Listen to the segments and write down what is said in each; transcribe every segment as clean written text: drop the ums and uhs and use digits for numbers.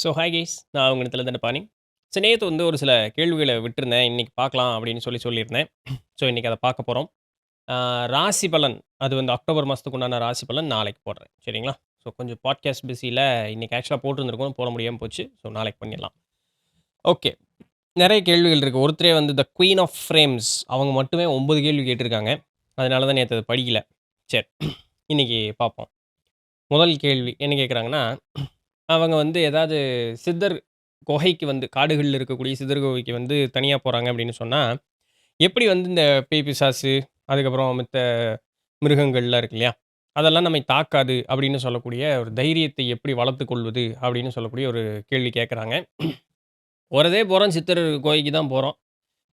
Hi guys, நான் உங்க தண்டபாணி. நேத்து வந்து ஒரு சில கேள்விகள விட்டிருந்தேன். இன்னைக்கு பார்க்கலாம் அப்படின்னு சொல்லியிருந்தேன். இன்னைக்கு அத பார்க்க போறோம். ராசி பலன் அது வந்து அக்டோபர் மாசத்துக்கு உண்டான ராசி பலன் நாளைக்கு போடுறேன். சரிங்களா? கொஞ்சம் பாட்காஸ்ட் பிஸில இன்னைக்கு ஆக்சுவலா போட்டிருந்திருக்கும். போட முடியாம போச்சு. நாளைக்கு பண்ணிடலாம். ஓகே. நெறைய கேள்விகள் இருக்கு. ஒருத்தரே வந்து த குயின் ஆஃப் ஃப்ரேம்ஸ் அவங்க மட்டுமே 9 கேள்வி கேட்டிருக்காங்க. அதனால தான் நேத்து அத படிக்கல. சரி. இன்னைக்கு பார்ப்போம். முதல் கேள்வி என்ன கேட்குறாங்கன்னா, அவங்க வந்து ஏதாவது சித்தர் குகைக்கு வந்து காடுகள்ல இருக்கக்கூடிய சித்தர் குகைக்கு வந்து தனியா போறாங்க அப்படின்னு சொன்னா, எப்படி வந்து இந்த பேய் பிசாசு, அதுக்கப்புறம் மித்த மிருகங்கள்லாம் இருக்கு இல்லையா? அதெல்லாம் நம்மை தாக்காது அப்படின்னு சொல்லக்கூடிய ஒரு தைரியத்தை எப்படி வளர்த்துக் கொள்வது? அப்படின்னு சொல்லக்கூடிய ஒரு கேள்வி கேட்கறாங்க. போறதே போறோம் சித்தர் குகைக்கு தான் போறோம்.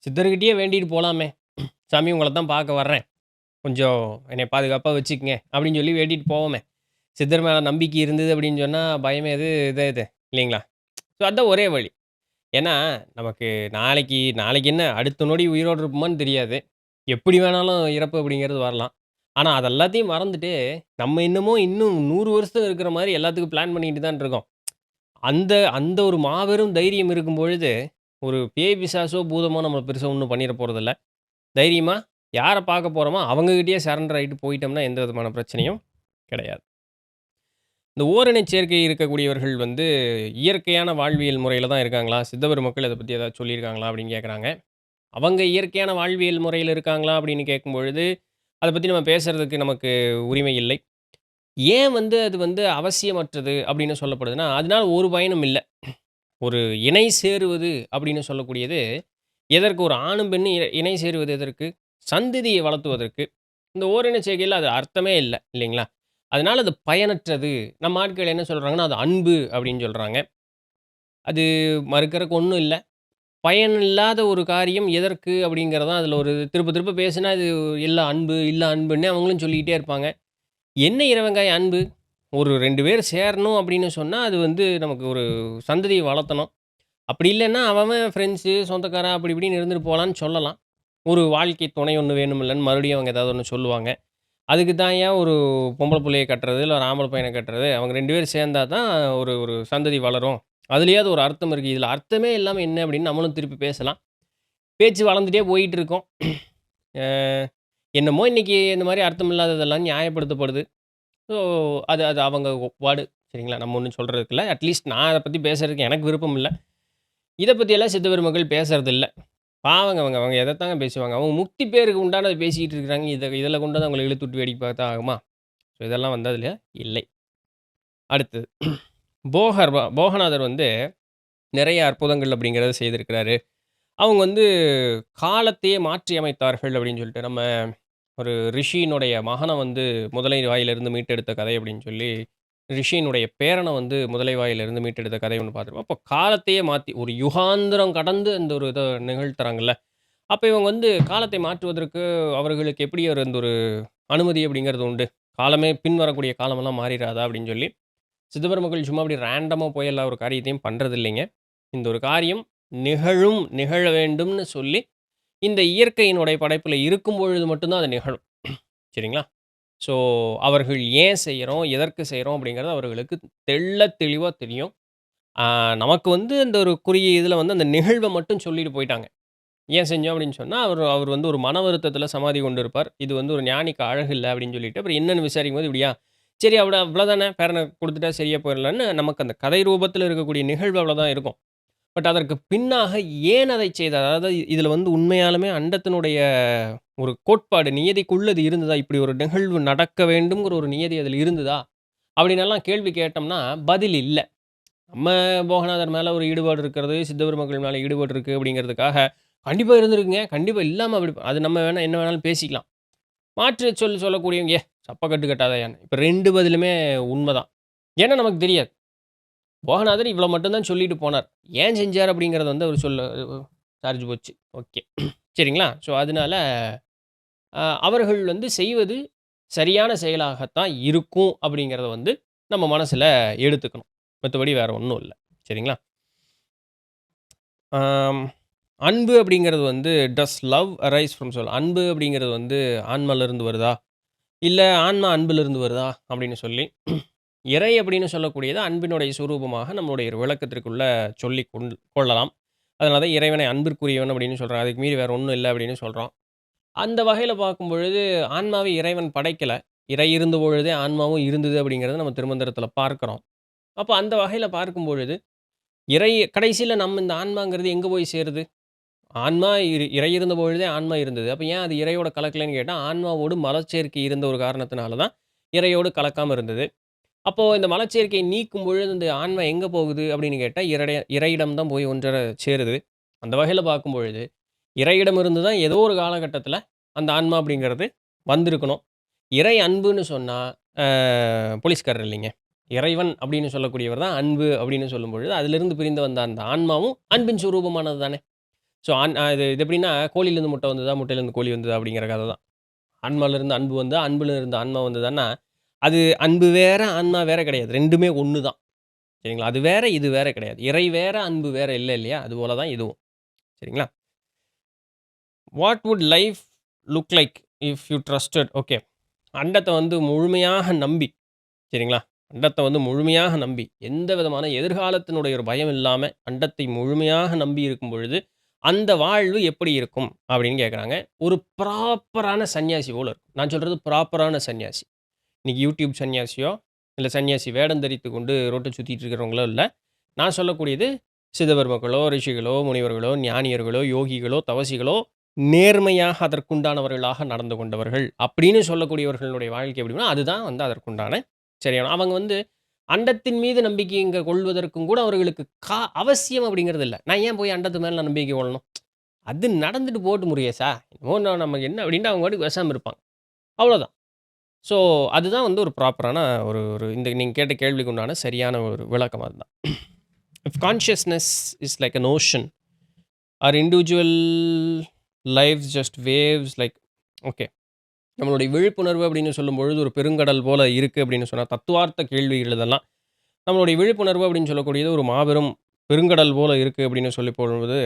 சித்தர்கிட்டயே வேண்டிட்டு போலாமே! சாமி உங்கள தான் பார்க்க வர்றேன். கொஞ்சம் என்னைய பாதுகாப்பா வச்சுக்கங்க. அப்படின்னு சொல்லி வேண்டிட்டு போவோமே! சித்தர் மேல நம்பிக்கை இருந்தது அப்படின்னு சொன்னா, பயம் எது? இது இல்லைங்களா? அதான் ஒரே வழி. ஏன்னா, நமக்கு நாளைக்கு நாளைக்கு என்ன அடுத்த நொடி உயிரோட இருப்போமான்னு தெரியாது. எப்படி வேணாலும் இறப்பு அப்படிங்கிறது வரலாம். ஆனா, அது எல்லாத்தையும் மறந்துட்டு, நம்ம இன்னும் 100 வருஷம் இருக்கிற மாரி எல்லாத்துக்கும் பிளான் பண்ணிட்டு தான் இருக்கோம். அந்த அந்த ஒரு மாபெரும் தைரியம் இருக்கும் பொழுது, ஒரு பேய், பிசாசோ, பூதமோ நம்மள பெருசா ஒண்ணும் பண்ணிற போறதில்ல. தைரியமா யார பார்க்க போறோமோ, அவங்க கிட்டயே சரண்டர் ஆயிட்டு போயிட்டோம்னா, எந்த விதமான பிரச்சனையும் கிடையாது. இந்த ஓரினச் சேர்க்கை இருக்கக்கூடியவர்கள் வந்து இயற்கையான வாழ்வியல் முறையில தான் இருக்காங்களா? சித்தவர் மக்கள் இத பத்தி ஏதாவது சொல்லியிருக்காங்களா? அப்படின்னு கேட்கறாங்க. அவங்க இயற்கையான வாழ்வியல் முறையில இருக்காங்களா? அப்படின்னு கேட்கும்பொழுது, அத பத்தி நம்ம பேசுறதுக்கு நமக்கு உரிமை இல்லை. ஏன் வந்து அது வந்து அவசியமற்றது அப்படின்னு சொல்லப்படுதுன்னா, அதனால ஒரு பயனும் இல்ல. ஒரு இணை சேருவது அப்படின்னு சொல்லக்கூடியது, எதற்கு ஒரு ஆணும், பெண்ணும் இணை சேருவது எதற்கு? சந்ததியை வளர்த்துவதற்கு. இந்த ஓரினச் சேர்க்கையில அது அர்த்தமே இல்ல, இல்லைங்களா? அதனால அது பயனற்றது. நம்ம ஆட்கள் என்ன சொல்றாங்கன்னா, அது அன்பு அப்படின்னு சொல்றாங்க. அது மறுக்கறக்கு ஒண்ணும் இல்ல. பயனில்லாத ஒரு காரியம் எதற்கு அப்படிங்கிறது தான் அதில ஒரு திருப்ப திருப்ப பேசினா இது இல்ல அன்பு, இல்ல அன்புன்னே அவங்களும் சொல்லிக்கிட்டே இருப்பாங்க. என்ன இறவங்காய் அன்பு? ஒரு 2 பேர் சேரணும் அப்படின்னு சொன்னா, அது வந்து நமக்கு ஒரு சந்ததிய வளர்த்தணும். அப்படி இல்லன்னா, அவன் அவன் ஃப்ரெண்ட்ஸு, சொந்தக்காரன் அப்படி இப்படின்னு இருந்துட்டு போலான்னு சொல்லலாம். ஒரு வாழ்க்கை துணை ஒண்ணு வேணுமில்லன்னு மறுபடியும் அவங்க ஏதாவது ஒண்ணு சொல்லுவாங்க. அதுக்கு தான் ஏன் ஒரு பொம்பள புள்ளைய கட்டுறது, இல்ல ஒரு ஆம்பள பையன கட்டுறது. அவங்க 2 பேரும் சேர்ந்தா தான் ஒரு ஒரு சந்ததி வளரும். அதிலயாவது ஒரு அர்த்தம் இருக்கு. இதில அர்த்தமே இல்லாம என்ன அப்படின்னு நம்மளும் திருப்பி பேசலாம். பேச்சு வளர்ந்துட்டே போயிட்டு இருக்கும். அ என்னமோ இன்னைக்கு இந்த மாரி அர்த்தம் இல்லாததெல்லாம் நியாயப்படுத்தப்படுது. ஸோ அது அது அவங்க பாடு. சரிங்களா? நம்ம ஒண்ணும் சொல்றதுக்கு இல்ல. அட்லீஸ்ட் நான் அத பத்தி பேசுறதுக்கு எனக்கு விருப்பம் இல்ல. இத பத்தியெல்லாம் சித்த பெருமக்கள் பேசுறதில்ல. பாவங்க அவங்க. அவங்க எதத்தாங்க பேசுவாங்க? அவங்க முக்தி பேருக்கு உண்டானத பேசிக்கிட்டு இருக்கிறாங்க. இதில கொண்டு வந்து அவங்கள இழுத்துட்டு வேடிக்கை பார்த்தா ஆகுமா? இதெல்லாம் வந்து அதில இல்லை. அடுத்தது போகநாதர் வந்து நிறைய அற்புதங்கள் அப்படிங்கிறத செய்திருக்கிறாரு. அவங்க வந்து காலத்தையே மாற்றி அமைத்தார்கள் அப்படின்னு சொல்லிட்டு, நம்ம ஒரு ரிஷியினுடைய மகன வந்து முதலை வாயிலிருந்து மீட்டெடுத்த கதை அப்படின்னு சொல்லி, ரிஷியினுடைய பேரன வந்து முதலை வாயிலிருந்து மீட்டெடுத்த கதை ஒண்ணு பார்த்துருப்போம். அப்போ காலத்தையே மாத்தி ஒரு யுகாந்திரம் கடந்து அந்த ஒரு இத நிகழ்த்துறாங்கல்ல. அப்ப இவங்க வந்து காலத்தை மாற்றுவதற்கு அவர்களுக்கு எப்படி ஒரு அந்த ஒரு அனுமதி அப்படிங்கிறது உண்டு. காலமே பின் வரக்கூடிய காலமெல்லாம் மாறிறாதா அப்படின்னு சொல்லி, சித்தபெருமக்கள் சும்மா அப்படி ரேண்டமா போய் எல்லா ஒரு காரியத்தையும் பண்றதில்லைங்க. இந்த ஒரு காரியம் நிகழ வேண்டும்னு சொல்லி, இந்த இயற்கையினுடைய படைப்புல இருக்கும் பொழுது மட்டும் தான் அது நிகழும். சரிங்களா? ஸோ, அவர்கள் ஏன் செய்றோம்? எதற்கு செய்றோம்? அப்படிங்கிறது அவர்களுக்கு தெள்ளத் தெளிவா தெரியும். ஆ நமக்கு வந்து அந்த ஒரு குறுகிய இதுல வந்து அந்த நிகழ்வ மட்டும் சொல்லிட்டு போயிட்டாங்க. ஏன் செஞ்சோம் அப்படின்னு சொன்னா, அவர் அவர் வந்து ஒரு மன வருத்தத்தில சமாதி கொண்டிருப்பார். இது வந்து ஒரு ஞானிக்கு அழகு இல்ல அப்படின்னு சொல்லிட்டு, அப்புறம் என்னன்னு விசாரிக்கும்போது இப்படியா? சரி அவ்வளோதானே பேரன குடுத்துட்டா சரியா போயிரலான்னு நமக்கு அந்த கதை ரூபத்தில இருக்கக்கூடிய நிகழ்வு அவ்வளோதான் இருக்கும். பட் அதற்கு பின்னாக ஏன் அதை செய்தார்? அதாவது இதில வந்து உண்மையாலுமே அண்டத்தினுடைய ஒரு கோட்பாடு, நியதிக்குள்ள இது இருந்ததா? இப்படி ஒரு நிகழ்வு நடக்க வேண்டும்ங்கிற ஒரு நியதி அதில இருந்ததா? அப்படின்னெல்லாம் கேள்வி கேட்டோம்னா, பதில் இல்ல. நம்ம போகநாதர் மேல ஒரு ஈடுபாடு இருக்கிறது, சித்தபெருமக்கள் மேல ஈடுபாடு இருக்கு அப்படிங்கிறதுக்காக, கண்டிப்பா இருந்திருக்குங்க. கண்டிப்பா இல்லாம அப்படி அது நம்ம வேணா என்ன வேணாலும் பேசிக்கலாம். மாற்று சொல் சொல்லக்கூடியவங்க, சப்ப கட்டு கட்டாதயான்னு. இப்ப 2 பதிலுமே உண்மதான். ஏன்னா நமக்கு தெரியாது. போகநாதர் இவ்வளோ மட்டும் தான் சொல்லிட்டு போனார். ஏன் செஞ்சார் அப்படிங்கிறது வந்து அவர் சார்ஜ் போச்சு. ஓகே. சரிங்களா? அதனால அவர்கள் வந்து செய்வது சரியான செயலாகத்தான் இருக்கும் அப்படிங்கிறத வந்து நம்ம மனசுல எடுத்துக்கணும். மத்தபடி வேற ஒண்ணும் இல்ல. சரிங்களா? ஆம். அன்பு அப்படிங்கிறது வந்து டஸ் லவ் அரைஸ் ஃப்ரம் சோல் அன்பு அப்படிங்கிறது வந்து ஆன்மாலருந்து வருதா? இல்ல ஆன்மா அன்பிலிருந்து வருதா? அப்படின்னு சொல்லி இறை அப்படின்னு சொல்லக்கூடியது அன்பினுடைய சுரூபமாக நம்மளுடைய ஒரு விளக்கத்திற்குள்ள சொல்லிக் கொள்ளலாம். அதனால தான் இறைவனை அன்பிற்குரியவன் அப்படின்னு சொல்றான். அதுக்கு மீறி வேற ஒண்ணும் இல்ல அப்படின்னு சொல்றோம். அந்த வகையில பார்க்கும் பொழுது, ஆன்மாவை இறைவன் படைக்கல. இறை இருந்த பொழுதே ஆன்மாவும் இருந்தது அப்படிங்கிறத நம்ம திருமந்திரத்தில பார்க்கிறோம். அப்ப அந்த வகையில பார்க்கும் பொழுது, இறை கடைசியில நம்ம இந்த ஆன்மாங்கிறது எங்க போய் சேருது? ஆன்மா இறை இருந்த பொழுதே ஆன்மா இருந்தது. அப்ப ஏன் அது இறையோட கலக்கலன்னு கேட்டா, ஆன்மாவோடு மலச்சேர்க்கை இருந்த ஒரு காரணத்தினால தான் இறையோடு கலக்காம இருந்தது. அப்போ இந்த மலச்சேர்க்கையை நீக்கும் பொழுது இந்த ஆன்மா எங்க போகுது அப்படின்னு கேட்டா, இறையிடம் தான் போய் ஒன்றர சேருது. அந்த வகையில பார்க்கும் பொழுது, இறையிடம் இருந்து தான் ஏதோ ஒரு காலகட்டத்தில அந்த ஆன்மா அப்படிங்கிறது வந்திருக்கணும். இறை அன்புன்னு சொன்னா, அ போலீஸ்காரர் இல்லைங்க. இறைவன் அப்படின்னு சொல்லக்கூடியவர் தான் அன்பு அப்படின்னு சொல்லும்பொழுது, அதிலிருந்து பிரிந்து வந்த அந்த ஆன்மாவும் அன்பின் சுரூபமானது தானே. ஸோ இது எப்படின்னா, கோழியிலேருந்து முட்டை வந்ததா, முட்டையிலேருந்து கோழி வந்ததா அப்படிங்கிற கதை தான். ஆன்மாவிலிருந்து அன்பு வந்ததா, அன்புல இருந்து ஆன்மா வந்ததான்னா, அது அன்பு வேற, ஆன்மா வேற கிடையாது. 2மே ஒண்ணு தான். சரிங்களா? அது வேற, இது வேற கிடையாது. இறை வேற, அன்பு வேற இல்ல இல்லையா? அதுபோல தான் இதுவும். சரிங்களா? What would life look like if you trusted okay. அண்டத்த வந்து முழுமையாக நம்பி, சரிங்களா? அண்டத்த வந்து முழுமையாக நம்பி, எந்த விதமான எதிர்காலத்தினுடைய ஒரு பயம் இல்லாம, அண்டத்தை முழுமையாக நம்பி இருக்கும் பொழுது, அந்த வாழ்வு எப்படி இருக்கும்? அப்படின்னு கேட்குறாங்க. ஒரு ப்ராப்பரான சன்னியாசி போல இருக்கும். நான் சொல்றது ப்ராப்பரான சன்னியாசி. இன்னைக்கு யூடியூப் சன்னியாசியோ, இல்ல சன்னியாசி வேடம் தரித்துக் கொண்டு ரோட்ட சுத்திட்டு இருக்கிறவங்களோ இல்ல. நான் சொல்லக்கூடியது சித்தபெருமக்களோ, ரிஷிகளோ, முனிவர்களோ, ஞானியர்களோ, யோகிகளோ, தவசிகளோ, நேர்மையாக அதற்குண்டானவர்களாக நடந்து கொண்டவர்கள் அப்படின்னு சொல்லக்கூடியவர்களுடைய வாழ்க்கை எப்படின்னா, அதுதான் வந்து அதற்குண்டான சரியான அவங்க வந்து அண்டத்தின் மீது நம்பிக்கை இங்க கொள்வதற்கும் கூட அவர்களுக்கு அவசியம் அப்படிங்கிறது இல்ல. நான் ஏன் போய் அண்டத்து மேல நான் நம்பிக்கை கொள்ளணும்? அது நடந்துட்டு போட்டு முருகேசா. என்னமோ நமக்கு என்ன அப்படின்ட்டு அவங்க பாட்டுக்கு பேசாம இருப்பாங்க. அவ்வளோதான். ஸோ, அதுதான் வந்து ஒரு ப்ராப்பரான ஒரு ஒரு இந்த நீங்க கேட்ட கேள்விக்கு உண்டான சரியான ஒரு விளக்கம் அதுதான். If consciousness is like an ocean, are individual lifes just waves like okay. நம்மளுடைய விழிப்புணர்வு அப்படின்னு சொல்லும்பொழுது ஒரு பெருங்கடல் போல இருக்கு அப்படின்னு சொன்னா, தத்துவார்த்த கேள்விகள் இதெல்லாம். நம்மளுடைய விழிப்புணர்வு அப்படின்னு சொல்லக்கூடியது ஒரு மாபெரும் பெருங்கடல் போல இருக்கு அப்படின்னு சொல்லி போடும்போது,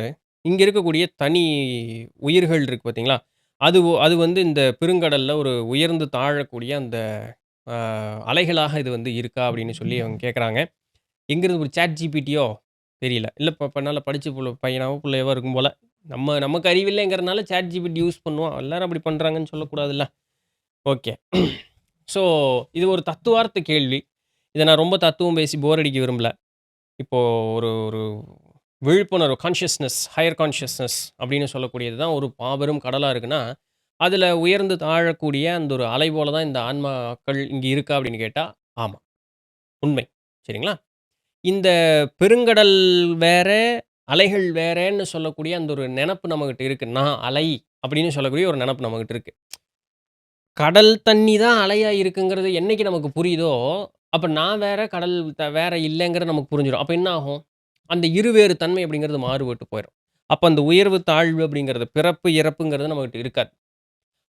இங்க இருக்கக்கூடிய தனி உயிர்கள் இருக்கு பார்த்தீங்களா? அது வந்து இந்த பெருங்கடல்ல ஒரு உயர்ந்து தாழக்கூடிய அந்த அ அலைகளாக இது வந்து இருக்கா அப்படின்னு சொல்லி அவங்க கேட்குறாங்க. எங்கிருந்து ஒரு சாட் ஜிபிடியோ தெரியல. இல்ல இப்ப நல்லா படிச்ச பையனாவோ, புள்ளையாவோ இருக்கும் போல. நமக்கு அறிவில்லைங்கிறனால சாட் ஜிபிடி யூஸ் பண்ணுவோம். எல்லாரும் அப்படி பண்றாங்கன்னு சொல்லக்கூடாதுல்ல. ஓகே. ஸோ இது ஒரு தத்துவார்த்த கேள்வி. இத நான் ரொம்ப தத்துவம் பேசி போர் அடிக்க விரும்பல. இப்போ ஒரு ஒரு விழிப்புணர்வு ஹையர் கான்ஷியஸ்னஸ் அப்படின்னு சொல்லக்கூடியது தான் ஒரு மாபெரும் கடலா இருக்குன்னா, அதில உயர்ந்து தாழக்கூடிய அந்த ஒரு அலை போல தான் இந்த ஆன்மாக்கள் இங்க இருக்கா அப்படின்னு கேட்டா, ஆமா. உண்மை. சரிங்களா? இந்த பெருங்கடல் வேற, அலைகள் வேறன்னு சொல்லக்கூடிய அந்த ஒரு நெனப்பு நம்மகிட்ட இருக்கு. நான் அலை அப்படின்னு சொல்லக்கூடிய ஒரு நெனப்பு நம்மகிட்ட இருக்கு. கடல் தண்ணி தான் அலையா இருக்குங்கிறது என்னைக்கு நமக்கு புரியுதோ, அப்ப நான் வேற, கடல் வேற இல்லங்கிறது நமக்கு புரிஞ்சிரும். அப்ப என்ன ஆகும்? அந்த இருவேறு தன்மை அப்படிங்கிறது மாறுபட்டு போயிரும். அப்ப அந்த உயர்வு, தாழ்வு அப்படிங்கிறது, பிறப்பு, இறப்புங்கிறது நம்மகிட்ட இருக்காது.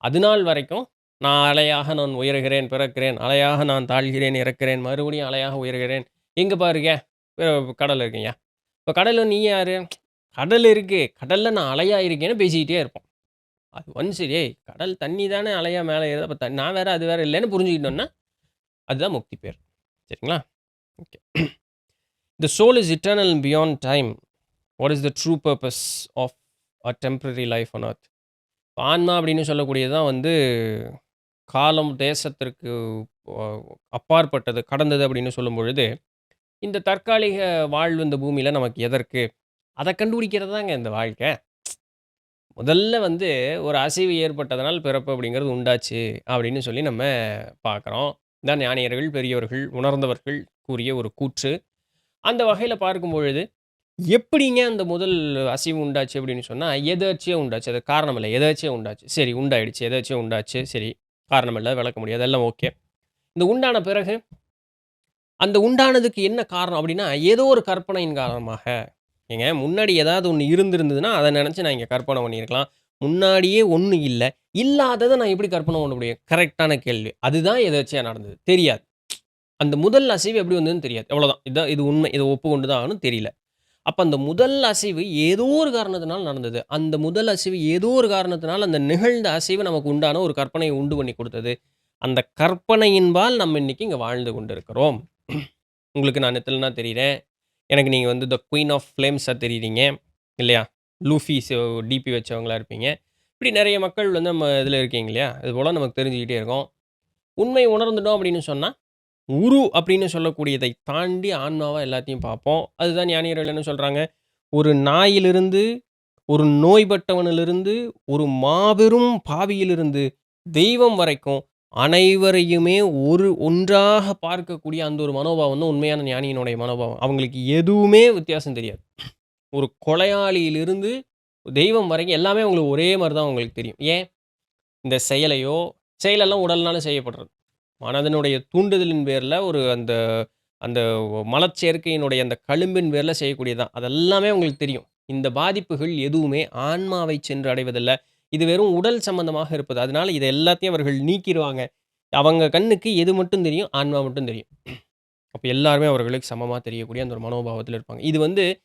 அதுநாள் வரைக்கும் நான் உயருகிறேன், பிறக்கிறேன். அலையாக நான் தாழ்கிறேன், இறக்கிறேன். மறுபடியும் அலையாக உயர்கிறேன். எங்க பாருங்க, அ கடல் இருக்குய்யா. இப்ப கடல்ல நீ யாரு? கடல் இருக்கு. கடல்ல நான் அலையா இருக்கேன்னு பேசிக்கிட்டே இருப்போம். அது ஒன்ஸ் ஏய் கடல் தண்ணி தானே அலையா மேல ஏறுது. அப்ப நான் வேற, அது வேற இல்லன்னு புரிஞ்சுக்கிட்டோம்னா, அதுதான் முக்தி பேர். சரிங்களா? Okay. "The soul is eternal beyond time. What is the true purpose of a temporary life on earth?" ஆன்மா அப்படின்னு சொல்லக்கூடியது தான் வந்து காலம், தேசத்திற்கு அ அப்பாற்பட்டது, கடந்தது அப்படின்னு சொல்லும்பொழுது, இந்த தற்காலிக வாழ்வு இந்த பூமியில நமக்கு எதற்கு? அத கண்டுபிடிக்கிறது தாங்க இந்த வாழ்க்கை. முதல்ல வந்து ஒரு அசைவு ஏற்பட்டதனால் பிறப்பு அப்படிங்கிறது உண்டாச்சு அப்படின்னு சொல்லி நம்ம பார்க்குறோம். இதான் ஞானியர்கள், பெரியவர்கள், உணர்ந்தவர்கள் கூறிய ஒரு கூற்று. அந்த வகையில பார்க்கும் பொழுது, எப்படிங்க அந்த முதல் அசைவு உண்டாச்சு அப்படின்னு சொன்னா, எதேர்ச்சியா உண்டாச்சு. அதுக்கு காரணம் இல்ல. எதேர்ச்சியா உண்டாச்சு. சரி உண்டாயிடுச்சு. எதேர்ச்சியா உண்டாச்சு. சரி. காரணம் இல்ல. விளக்க முடியாது. எல்லாம் ஓகே. இந்த உண்டான பிறகு, அந்த உண்டானதுக்கு என்ன காரணம் அப்படின்னா, ஏதோ ஒரு கற்பனையின் காரணமாக ஏங்க முன்னாடி ஏதாவது ஒண்ணு இருந்திருந்ததுன்னா, அத நெனச்சு நான் இங்க கற்பனை பண்ணியிருக்கலாம். முன்னாடியே ஒண்ணும் இல்ல. இல்லாதத நான் எப்படி கற்பனை பண்ண முடியும்? கரெக்ட்டான கேள்வி. அதுதான் எதேர்ச்சையா நடந்தது. தெரியாது. அந்த முதல் அசைவு எப்படி வந்ததுன்னு தெரியாது. அவ்வளோதான். இது உண்மை. இத ஒப்புக்கொண்டு தான் ஆகணும். தெரியல. அப்ப அந்த முதல் அசைவு ஏதோ ஒரு காரணத்தினால நடந்தது. அந்த முதல் அசைவு ஏதோ ஒரு காரணத்தினால அந்த நிகழ்ந்த அசைவு நமக்கு உண்டான ஒரு கற்பனைய உண்டு பண்ணி குடுத்தது. அந்த கற்பனையின்பால் நம்ம இன்னைக்கு இங்க வாழ்ந்து கொண்டிருக்கிறோம். உங்களுக்கு நான் நிழலா தெரியிறேன். எனக்கு நீங்க வந்து த குயின் ஆஃப் ஃப்ளேம்ஸா தெரியிறீங்க. இல்லையா? லூஃபி டிபி வச்சவங்களா இருப்பீங்க. இப்படி நெறைய மக்கள் வந்து நம்ம இதில இருக்கீங்க இல்லையா? அதுபோல நமக்கு தெரிஞ்சுக்கிட்டே இருக்கும். உண்மை உணர்ந்துட்டோம் அப்படின்னு சொன்னா, உரு அப்படின்னு சொல்லக்கூடியதை தாண்டி ஆன்மாவா எல்லாத்தையும் பார்ப்போம். அதுதான் ஞானியர்கள் என்ன சொல்றாங்க? ஒரு நாயிலிருந்து, ஒரு நோய்பட்டவனிலிருந்து, ஒரு மாபெரும் பாவியிலிருந்து, தெய்வம் வரைக்கும் அனைவரையுமே ஒன்றாக பார்க்கக்கூடிய அந்த ஒரு மனோபாவம் தான் உண்மையான ஞானியினுடைய மனோபாவம். அவங்களுக்கு எதுவுமே வித்தியாசம் தெரியாது. ஒரு கொலையாளியிலிருந்து தெய்வம் வரைக்கும் எல்லாமே அவங்களுக்கு ஒரே மாரி தான் அவங்களுக்கு தெரியும். ஏன்? இந்த செயலெல்லாம் உடல்னால செய்யப்படுறது. மனதனுடைய தூண்டுதலின் பேர்ல ஒரு அந்த அந்த மலச்சேர்க்கையினுடைய அந்த களும்பின் பேர்ல செய்யக்கூடியது தான். அதெல்லாமே அவங்களுக்கு தெரியும். இந்த பாதிப்புகள் எதுவுமே ஆன்மாவை சென்று அடைவதில்ல. இது வெறும் உடல் சம்மந்தமாக இருப்பது. அதனால இத எல்லாத்தையும் அவர்கள் நீக்கிருவாங்க. அவங்க கண்ணுக்கு எது மட்டும் தெரியும்? ஆன்மா மட்டும் தெரியும். அப்ப எல்லாருமே அவர்களுக்கு சமமா தெரியக்கூடிய அந்த ஒரு மனோபாவத்தில இருப்பாங்க. இது வந்து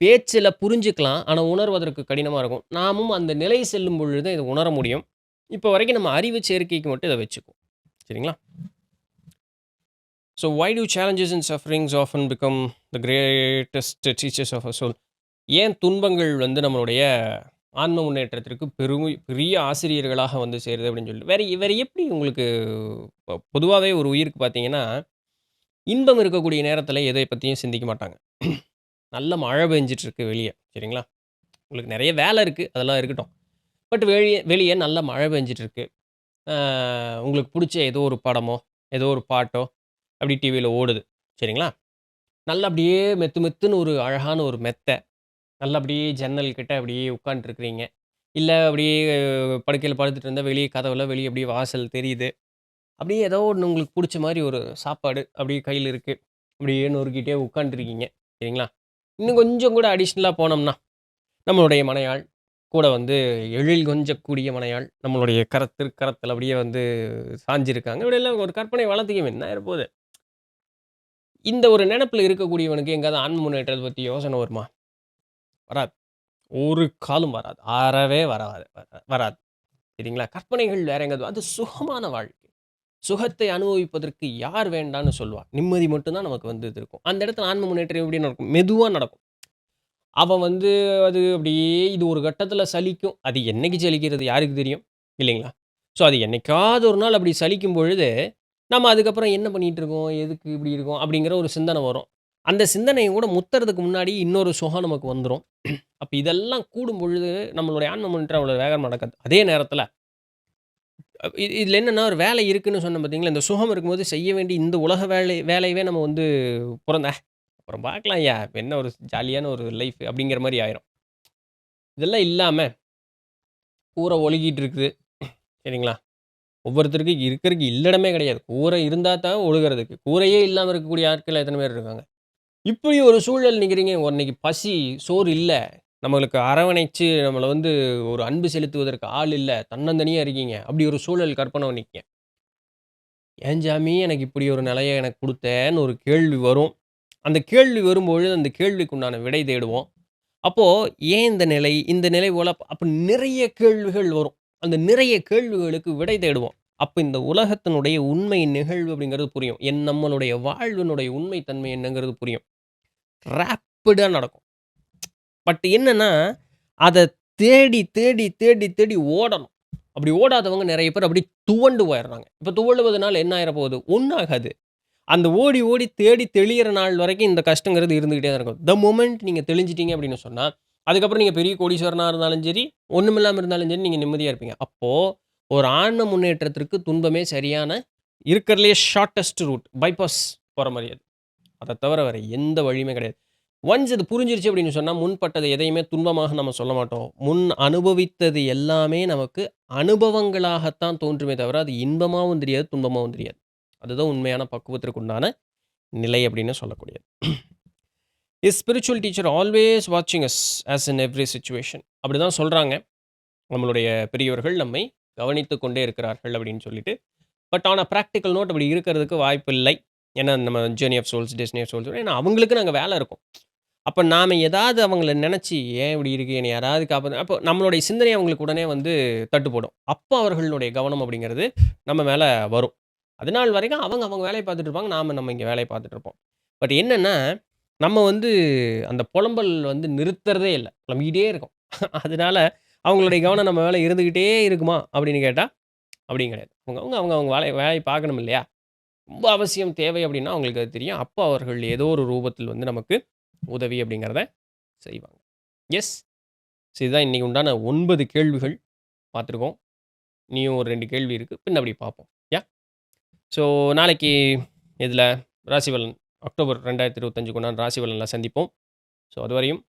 பேச்சுல புரிஞ்சுக்கலாம். ஆனா உணர்வதற்கு கடினமா இருக்கும். நாமும் அந்த நிலை செல்லும் பொழுது தான் இத உணர முடியும். இப்ப வரைக்கும் நம்ம அறிவு சேர்க்கைக்கு மட்டும் இத வச்சுக்குவோம். சரிங்களா? So why do challenges and sufferings often become the greatest teachers of our soul? ஏன் துன்பங்கள் வந்து நம்மளுடைய ஆன்ம முன்னேற்றத்திற்கு பெரிய ஆசிரியர்களாக வந்து சேருது அப்படின்னு சொல்லிட்டு. வேற வேற எப்படி உங்களுக்கு பொதுவாவே ஒரு உயிருக்கு பார்த்தீங்கன்னா, இன்பம் இருக்கக்கூடிய நேரத்தில எதை பத்தியும் சிந்திக்க மாட்டாங்க. நல்ல மழை பெஞ்சுட்டு இருக்கு வெளிய. சரிங்களா? உங்களுக்கு நெறைய வேலை இருக்கு. அதெல்லாம் இருக்கட்டும். பட் வெளிய வெளிய நல்ல மழை பெஞ்சுட்டு இருக்கு. அ உங்களுக்கு புடிச்ச ஏதோ ஒரு படமோ, ஏதோ ஒரு பாட்டோ அப்படி டிவியில ஓடுது. சரிங்களா? நல்லா அப்படியே மெத்து மெத்துன்னு ஒரு அழகான ஒரு மெத்த. நல்லா அப்படியே ஜன்னல் கிட்ட அப்படியே உட்காந்துட்டுருக்கிறீங்க. இல்ல அப்படியே படுக்கையில படுத்துட்டு இருந்தா வெளிய கதவுல வெளிய அப்படியே வாசல் தெரியுது. அப்படியே ஏதோ ஒண்ணு உங்களுக்கு புடிச்ச மாரி ஒரு சாப்பாடு அப்படியே கையில இருக்கு. அப்படியே நொறுக்கிட்டே உட்காந்துருக்கீங்க. சரிங்களா? இன்னும் கொஞ்சம் கூட அடிஷனலா போனோம்னா, நம்மளுடைய மனையாள் கூட வந்து எழில் கொஞ்சக்கூடிய மனையாள் நம்மளுடைய திருக்கரத்தில அப்படியே வந்து சாஞ்சிருக்காங்க. இப்படியெல்லாம் ஒரு கற்பனை வளர்த்திக்குவேன். என்ன ஆயிறப்போது? இந்த ஒரு நெனப்புல இருக்கக்கூடியவனுக்கு எங்கேயாவது ஆன்ம முன்னேற்றத்த பத்தி யோசனை வருமா? வராது. ஒரு காலும் வராது. அறவே வராது. சரிங்களா? கற்பனைகள் வேற எங்கேயாவது அது சுகமான வாழ்க்கை. சுகத்தை அனுபவிப்பதற்கு யார் வேண்டான்னு சொல்லுவா? நிம்மதி மட்டும் தான் நமக்கு வந்து இது இருக்கும். அந்த இடத்துல ஆன்ம முன்னேற்றம் எப்படி நடக்கும்? மெதுவா நடக்கும். அவன் வந்து அது அப்படியே இது ஒரு கட்டத்தில சலிக்கும். அது என்னைக்கு சலிக்கிறது யாருக்கு தெரியும்? இல்லைங்களா? ஸோ அது என்னைக்காவது ஒரு நாள் அப்படி சலிக்கும் பொழுது, நம்ம அதுக்கப்புறம் என்ன பண்ணிட்டு இருக்கோம்? எதுக்கு இப்படி இருக்கோம்? அப்படிங்கிற ஒரு சிந்தனை வரும். அந்த சிந்தனை கூட முத்துறதுக்கு முன்னாடி இன்னொரு சுகம் நமக்கு வந்துரும். அப்ப இதெல்லாம் கூடும் பொழுது நம்மளுடைய ஆன்ம முன்னேற்றம் அவ்வளோ வேகமா நடக்காது. அதே நேரத்தில இதில என்னன்னா ஒரு வேலை இருக்குன்னு சொன்னேன் பார்த்தீங்களா? இந்த சுகம் இருக்கும்போது செய்ய வேண்டிய இந்த உலக வேலையவே நம்ம வந்து அப்புறம் பார்க்கலாம்யா. என்ன ஒரு ஜாலியான ஒரு லைஃப் அப்படிங்கிற மாரி ஆயிரும். இதெல்லாம் இல்லாம கூரை ஒழுகிட்டு இருக்குது. சரிங்களா? ஒவ்வொருத்தருக்கும் இருக்கறதுக்கு இல்லடமே கிடையாது. கூரை இருந்தா தான் ஒழுகுறதுக்கு. கூரையே இல்லாம இருக்கக்கூடிய ஆட்கள் எத்தன பேர் இருக்காங்க? இப்படி ஒரு சூழல் நிக்கிறீங்க. இன்னைக்கு பசி, சோறு இல்ல. நம்மளுக்கு அரவணைச்சு நம்மள வந்து ஒரு அன்பு செலுத்துவதற்கு ஆள் இல்ல. தன்னந்தனியா இருக்கீங்க. அப்படி ஒரு சூழல் கற்பனை பண்ணிக்கங்க. "ஏன் சாமி எனக்கு இப்படி ஒரு நிலைய எனக்கு குடுத்தேன்னு" ஒரு கேள்வி வரும். அந்த கேள்வி வரும்பொழுது, அந்த கேள்விக்கு உண்டான விடை தேடுவோம். அப்போ ஏன் இந்த நிலை? இந்த நிலை போல அப்ப நிறைய கேள்விகள் வரும். அந்த நிறைய கேள்விகளுக்கு விடை தேடுவோம். அப்ப இந்த உலகத்தினுடைய உண்மை நிகழ்வு அப்படிங்கிறது புரியும். நம்மளுடைய வாழ்வினுடைய உண்மை தன்மை என்னங்கிறது புரியும். ராப்பிடா நடக்கும். பட் என்னன்னா, அத தேடி, தேடி, தேடி, தேடி ஓடணும். அப்படி ஓடாதவங்க நெறைய பேர் அப்படி துவண்டு போயிடுறாங்க. இப்ப துவண்டுவதனால என்ன ஆயிற போகுது? ஒண்ணும் ஆகாது. அந்த ஓடி, ஓடி தேடி தெளியிற நாள் வரைக்கும் இந்த கஷ்டங்கிறது இருந்துகிட்டே தான் இருக்கும். மொமெண்ட் நீங்க தெளிஞ்சிட்டீங்க அப்படின்னு சொன்னா, அதுக்கப்புறம் நீங்க பெரிய கோடீஸ்வரனா இருந்தாலும் சரி, ஒண்ணுமில்லாம இருந்தாலும் சரி, நீங்க நிம்மதியா இருப்பீங்க. அப்போ ஒரு ஆன்ம முன்னேற்றத்திற்கு துன்பமே சரியான இருக்கிறதுலயே ஷார்ட்டஸ்ட் ரூட். பைபாஸ் போற மாரி அது. அத தவிர வேற எந்த வழியுமே கிடையாது. ஒன்ஸ் இது புரிஞ்சிருச்சு அப்படின்னு சொன்னா, முன்பட்டது எதையுமே துன்பமாக நம்ம சொல்ல மாட்டோம். முன் அனுபவித்தது எல்லாமே நமக்கு அனுபவங்களாகத்தான் தோன்றுமே தவிர, அது இன்பமாவும் தெரியாது, துன்பமாவும் தெரியாது. அதுதான் உண்மையான பக்குவத்திற்கு உண்டான நிலை அப்படின்னு சொல்லக்கூடியது. இஸ் ஸ்பிரிச்சுவல் டீச்சர் ஆல்வேஸ் வாட்சிங் us as in every situation. அப்படிதான் சொல்றாங்க. நம்மளுடைய பெரியவர்கள் நம்மை கவனித்துக் கொண்டே இருக்கிறார்கள் அப்படின்னு சொல்லிட்டு. But on a practical note அப்படி இருக்கிறதுக்கு வாய்ப்பில்லை. ஏன்னா நம்ம journey of souls, destiny of souls ஏன்னா அவங்களுக்குன்னு அங்க வேலை இருக்கும். அப்ப நாம ஏதாவது அவங்கள நெனச்சு, "ஏன் இப்படி இருக்கு? என்னைய யாராவது அப்போ நம்மளுடைய சிந்தனை அவங்களுக்கு உடனே வந்து தட்டுப்படும். அப்போ அவர்களுடைய கவனம் அப்படிங்கிறது நம்ம மேல வரும். அதுநாள் வரைக்கும் அவங்க அவங்க வேலைய பார்த்துட்டு இருப்பாங்க. நம்ம இங்க வேலைய பார்த்துட்டு இருப்போம். பட் என்னன்னா, நம்ம வந்து அந்த புலம்பல் வந்து நிறுத்துறதே இல்ல. புலம்பிக்கிட்டே இருக்கோம். அதனால அவங்களுடைய கவனம் நம்ம மேல இருந்துகிட்டே இருக்குமா? அப்படின்னு கேட்டா, அப்படியும் கிடையாது. அவங்க வேலைய பார்க்கணும் இல்லையா? ரொம்ப அவசியம், தேவை அப்படின்னா அவங்களுக்கு அது தெரியும். அப்போ அவர்கள் ஏதோ ஒரு ரூபத்தில் வந்து நமக்கு உதவி அப்படிங்கிறத செய்வாங்க. எஸ். ஸோ இதுதான் இன்னைக்கு உண்டான 9 கேள்விகள் பார்த்துருக்கோம். இனியும் ஒரு 2 கேள்வி இருக்கு. பின்ன அப்படி பார்ப்போம். ஸோ நாளைக்கு இதில ராசி பலன் அக்டோபர் 2025க்கு உண்டான ராசி பலன்ல சந்திப்போம். ஸோ அதுவரையும்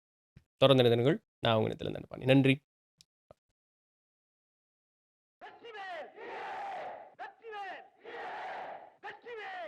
தொடர்ந்து இணைந்திருங்கள். நான் உங்க இடத்துல நண்பன். நன்றி. வெற்றிவேல் வெற்றிவேல் வெற்றிவேல்